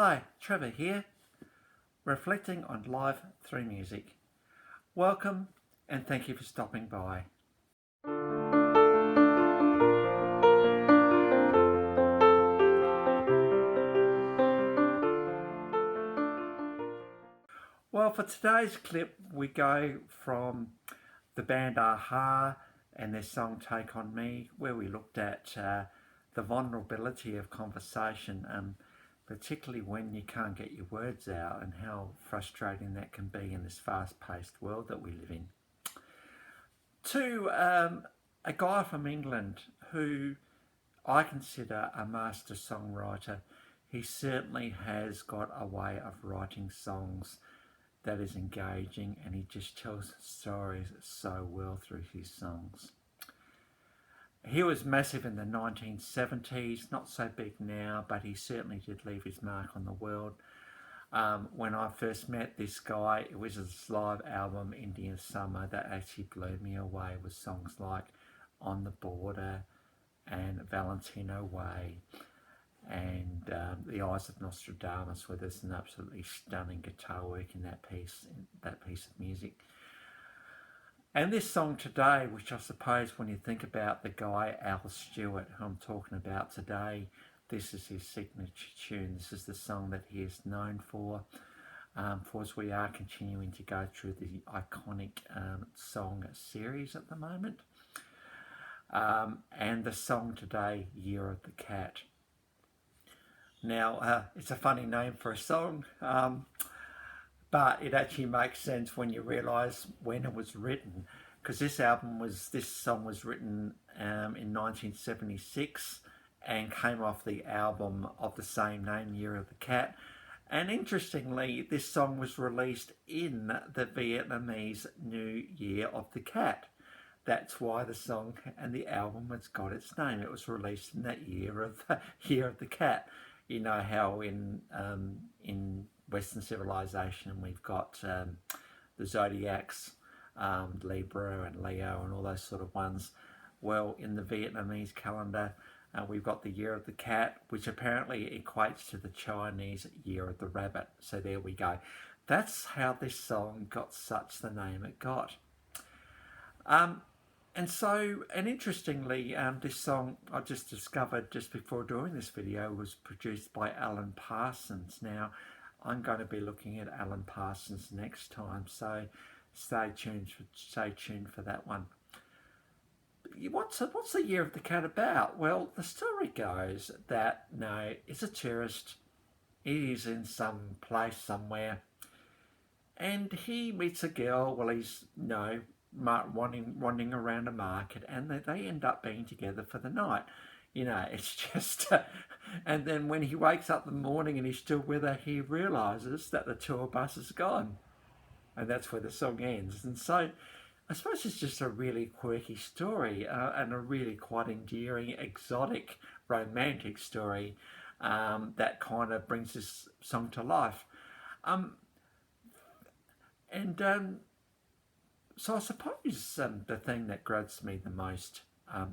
Hi, Trevor here, reflecting on life through music. Welcome and thank you for stopping by. Well, for today's clip, we go from the band Aha and their song Take On Me, where we looked at the vulnerability of conversation, particularly when you can't get your words out, and how frustrating that can be in this fast-paced world that we live in, to a guy from England who I consider a master songwriter. He certainly has got a way of writing songs that is engaging, and he just tells stories so well through his songs. He was massive in the 1970s, not so big now, but he certainly did leave his mark on the world. When I first met this guy, it was his live album, Indian Summer, that actually blew me away, with songs like On the Border and Valentino Way and The Eyes of Nostradamus, where there's an absolutely stunning guitar work in that piece of music. And this song today, which I suppose when you think about the guy Al Stewart, who I'm talking about today, this is his signature tune. This is the song that he is known for as we are continuing to go through the iconic song series at the moment. And the song today, Year of the Cat. Now, it's a funny name for a song, but it actually makes sense when you realise when it was written, because this song was written in 1976 and came off the album of the same name, Year of the Cat. And interestingly, this song was released in the Vietnamese New Year of the Cat. That's why the song and the album has got its name. It was released in that year of the Cat. You know how in Western civilization we've got the zodiacs, Libra and Leo and all those sort of ones. Well, in the Vietnamese calendar, we've got the Year of the Cat, which apparently equates to the Chinese Year of the Rabbit. So there we go. That's how this song got such the name it got. And interestingly, this song I just discovered just before doing this video was produced by Alan Parsons. Now, I'm going to be looking at Alan Parsons next time, so stay tuned for that one. What's the Year of the Cat about? Well, the story goes that it's a tourist. He's in some place somewhere, and he meets a girl. Well, he's wandering around a market, and they end up being together for the night. It's just and then when he wakes up in the morning and he's still with her, he realizes that the tour bus is gone, and that's where the song ends. And so I suppose it's just a really quirky story, and a really quite endearing, exotic, romantic story that kind of brings this song to life. So I suppose the thing that grabs me the most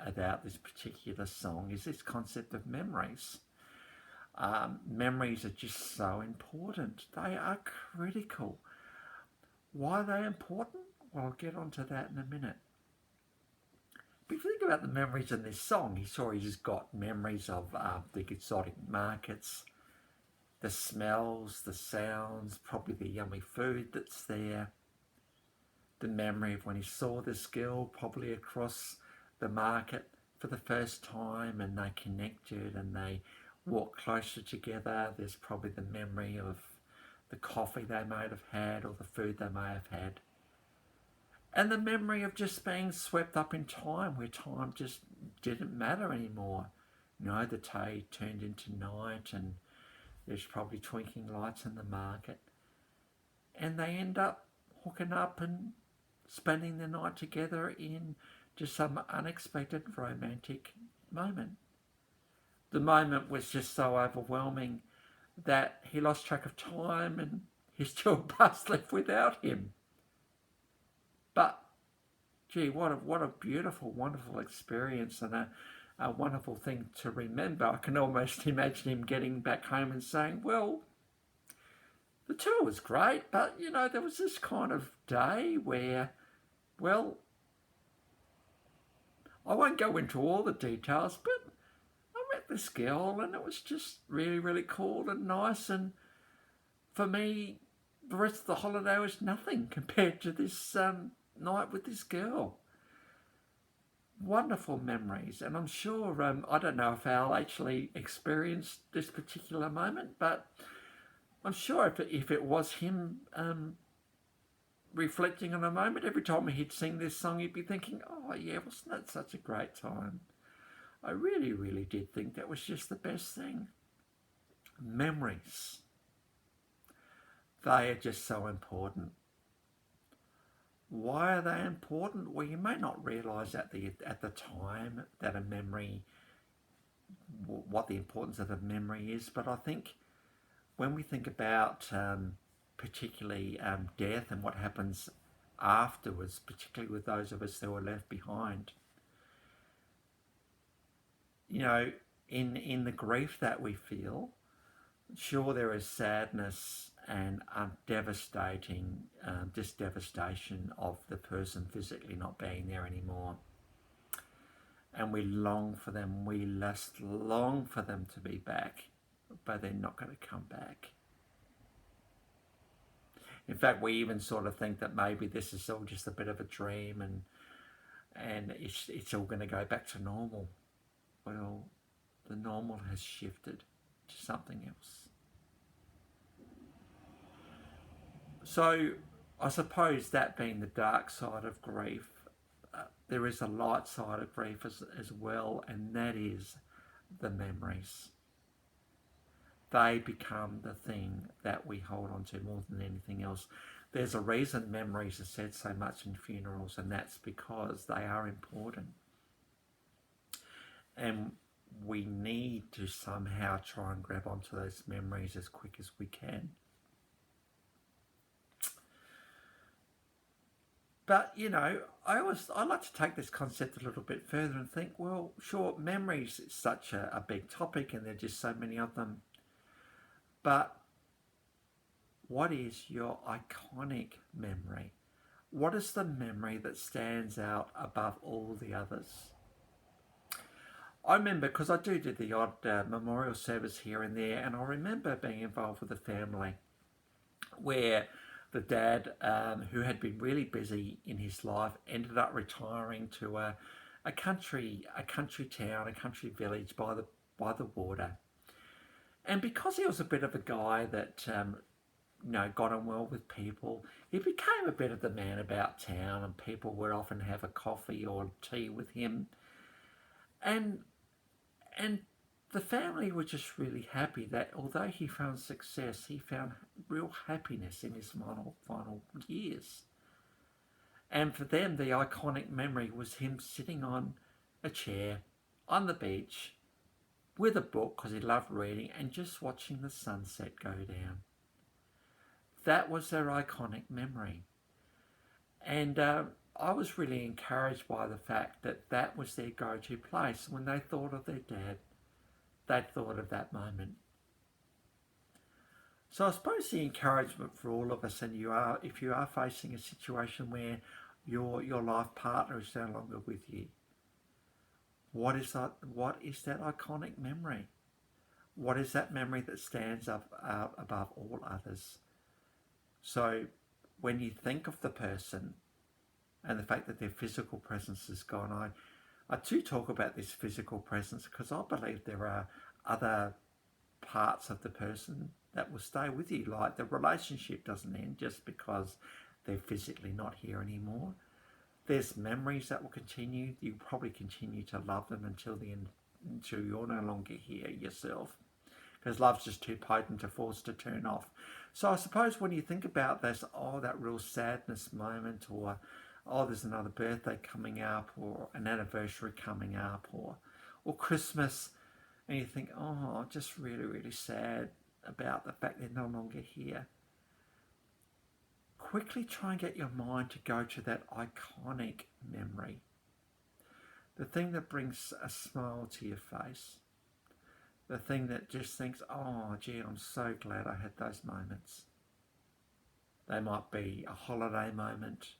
about this particular song is this concept of memories. Memories are just so important. They are critical. Why are they important? Well, I'll get onto that in a minute. But if you think about the memories in this song, he's just got memories of the exotic markets, the smells, the sounds, probably the yummy food that's there. The memory of when he saw this girl probably across the market for the first time, and they connected and they walked closer together. There's probably the memory of the coffee they might have had or the food they may have had. And the memory of just being swept up in time, where time just didn't matter anymore. The day turned into night, and there's probably twinkling lights in the market. And they end up hooking up and spending the night together in just some unexpected romantic moment. The moment was just so overwhelming that he lost track of time, and his tour bus left without him. But gee, what a beautiful, wonderful experience, and a wonderful thing to remember. I can almost imagine him getting back home and saying, well, The tour was great, but you know, there was this kind of day where, well, I won't go into all the details, but I met this girl and it was just really, really cool and nice. And for me, the rest of the holiday was nothing compared to this night with this girl. Wonderful memories, and I'm sure, I don't know if Al actually experienced this particular moment, but I'm sure if it was him reflecting on a moment, every time he'd sing this song, he'd be thinking, oh yeah, wasn't that such a great time? I really, really did think that was just the best thing. Memories. They are just so important. Why are they important? Well, you may not realise at the time that a memory, what the importance of a memory is, but I think when we think about particularly death and what happens afterwards, particularly with those of us who are left behind, you know, in the grief that we feel, sure there is sadness and devastating, just devastation of the person physically not being there anymore. And we long for them, we just long for them to be back, but they're not going to come back. In fact, we even sort of think that maybe this is all just a bit of a dream and it's all going to go back to normal. Well, the normal has shifted to something else. So I suppose that being the dark side of grief, there is a light side of grief as well, and that is the memories. They become the thing that we hold on to more than anything else. There's a reason memories are said so much in funerals, and that's because they are important. And we need to somehow try and grab onto those memories as quick as we can. But, you know, I like to take this concept a little bit further and think, well, sure, memories is such a big topic and there are just so many of them. But what is your iconic memory? What is the memory that stands out above all the others? I remember, because I do the odd memorial service here and there, and I remember being involved with a family where the dad, who had been really busy in his life, ended up retiring to a country town, a country village by the water. And because he was a bit of a guy that got on well with people, he became a bit of the man about town, and people would often have a coffee or tea with him. And the family were just really happy that although he found success, he found real happiness in his final years. And for them, the iconic memory was him sitting on a chair on the beach with a book, because he loved reading, and just watching the sunset go down. That was their iconic memory. And I was really encouraged by the fact that that was their go-to place. When they thought of their dad, they thought of that moment. So I suppose the encouragement for all of us, and if you are facing a situation where your life partner is no longer with you, what is that iconic memory? What is that memory that stands up above all others? So when you think of the person and the fact that their physical presence is gone, I do talk about this physical presence because I believe there are other parts of the person that will stay with you. Like the relationship doesn't end just because they're physically not here anymore. There's memories that will continue. You probably continue to love them until the end, until you're no longer here yourself, because love's just too potent to force to turn off. So I suppose when you think about this, that real sadness moment, or there's another birthday coming up, or an anniversary coming up, or Christmas, and you think, I'm just really, really sad about the fact they're no longer here. Quickly try and get your mind to go to that iconic memory. The thing that brings a smile to your face. The thing that just thinks, gee, I'm so glad I had those moments. They might be a holiday moment,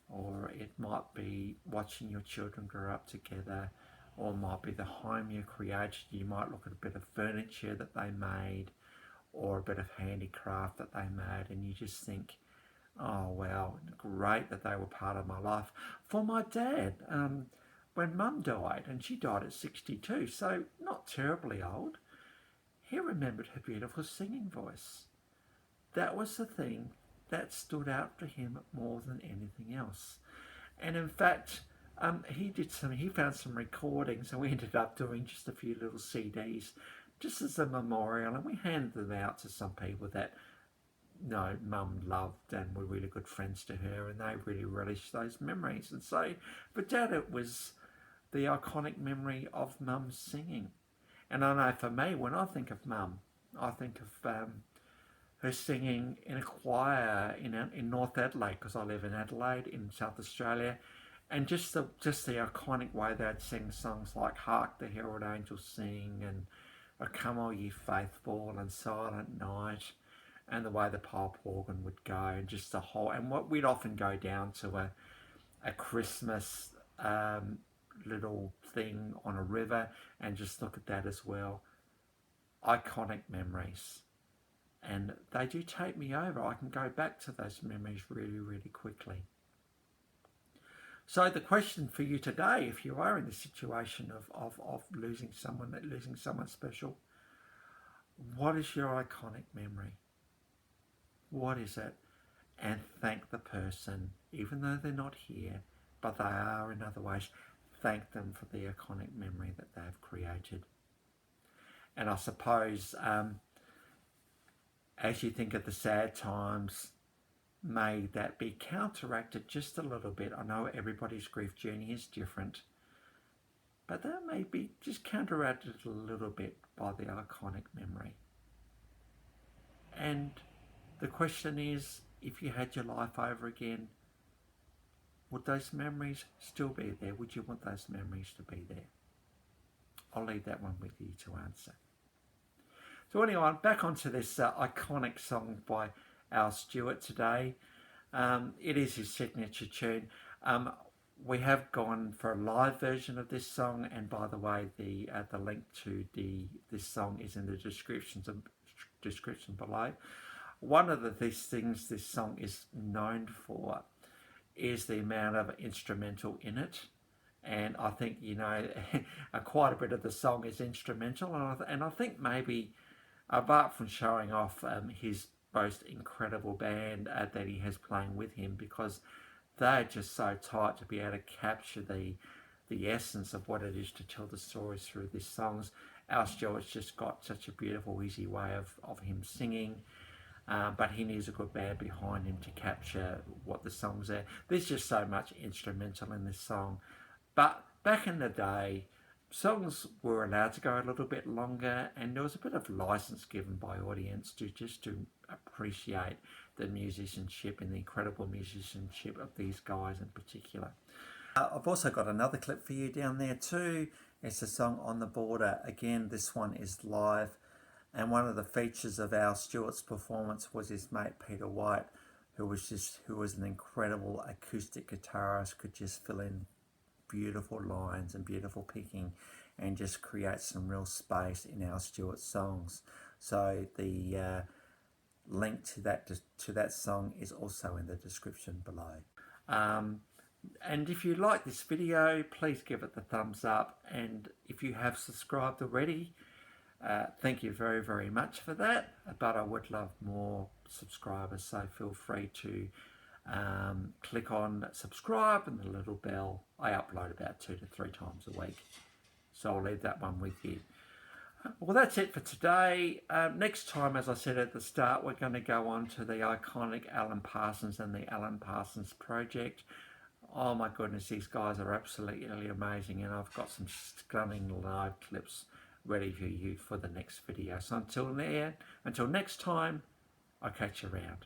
or it might be watching your children grow up together, or it might be the home you created. You might look at a bit of furniture that they made, or a bit of handicraft that they made, and you just think, oh wow, great that they were part of my life. For my dad, when Mum died, and she died at 62, so not terribly old, he remembered her beautiful singing voice. That was the thing that stood out for him more than anything else. And in fact, he found some recordings, and we ended up doing just a few little CDs just as a memorial, and we handed them out to some people that Mum loved and were really good friends to her, and they really relished those memories. And so for Dad, it was the iconic memory of Mum singing. And I know for me, when I think of Mum, I think of her singing in a choir in North Adelaide, because I live in Adelaide in South Australia, and just the iconic way they'd sing songs like "Hark the Herald Angels Sing" and "O Come All Ye Faithful" and "Silent Night," and the way the pulp organ would go, and just the whole, and what we'd often go down to a Christmas little thing on a river and just look at that as well. Iconic memories, and they do take me over. I can go back to those memories really, really quickly. So the question for you today, if you are in the situation of losing someone special, what is your iconic memory? What is it? And thank the person, even though they're not here, but they are in other ways. Thank them for the iconic memory that they've created. And I suppose as you think of the sad times, may that be counteracted just a little bit. I know everybody's grief journey is different, but that may be just counteracted a little bit by the iconic memory. And the question is, if you had your life over again, would those memories still be there? Would you want those memories to be there? I'll leave that one with you to answer. So anyway, back onto this iconic song by Al Stewart today. It is his signature tune. We have gone for a live version of this song, and by the way, the link to this song is in the description below. One of the things this song is known for is the amount of instrumental in it, and I think quite a bit of the song is instrumental, and I think maybe apart from showing off his most incredible band that he has playing with him, because they're just so tight to be able to capture the essence of what it is to tell the stories through these songs. Al Stewart's just got such a beautiful, easy way of him singing, but he needs a good band behind him to capture what the songs are. There's just so much instrumental in this song. But back in the day, songs were allowed to go a little bit longer, and there was a bit of license given by audience to appreciate the musicianship and the incredible musicianship of these guys in particular. I've also got another clip for you down there too. It's a song "On the Border." Again, this one is live, and one of the features of Al Stewart's performance was his mate Peter White, who was an incredible acoustic guitarist, could just fill in beautiful lines and beautiful picking and just create some real space in Al Stewart's songs. So the link to that song is also in the description below. And if you like this video, please give it the thumbs up, and if you have subscribed already, thank you very, very much for that, but I would love more subscribers, so feel free to click on subscribe and the little bell. I upload about 2 to 3 times a week, so I'll leave that one with you. Well, that's it for today. Next time, as I said at the start, we're going to go on to the iconic Alan Parsons and the Alan Parsons Project. Oh my goodness, these guys are absolutely amazing, and I've got some stunning live clips ready for you for the next video. So until next time, I'll catch you around.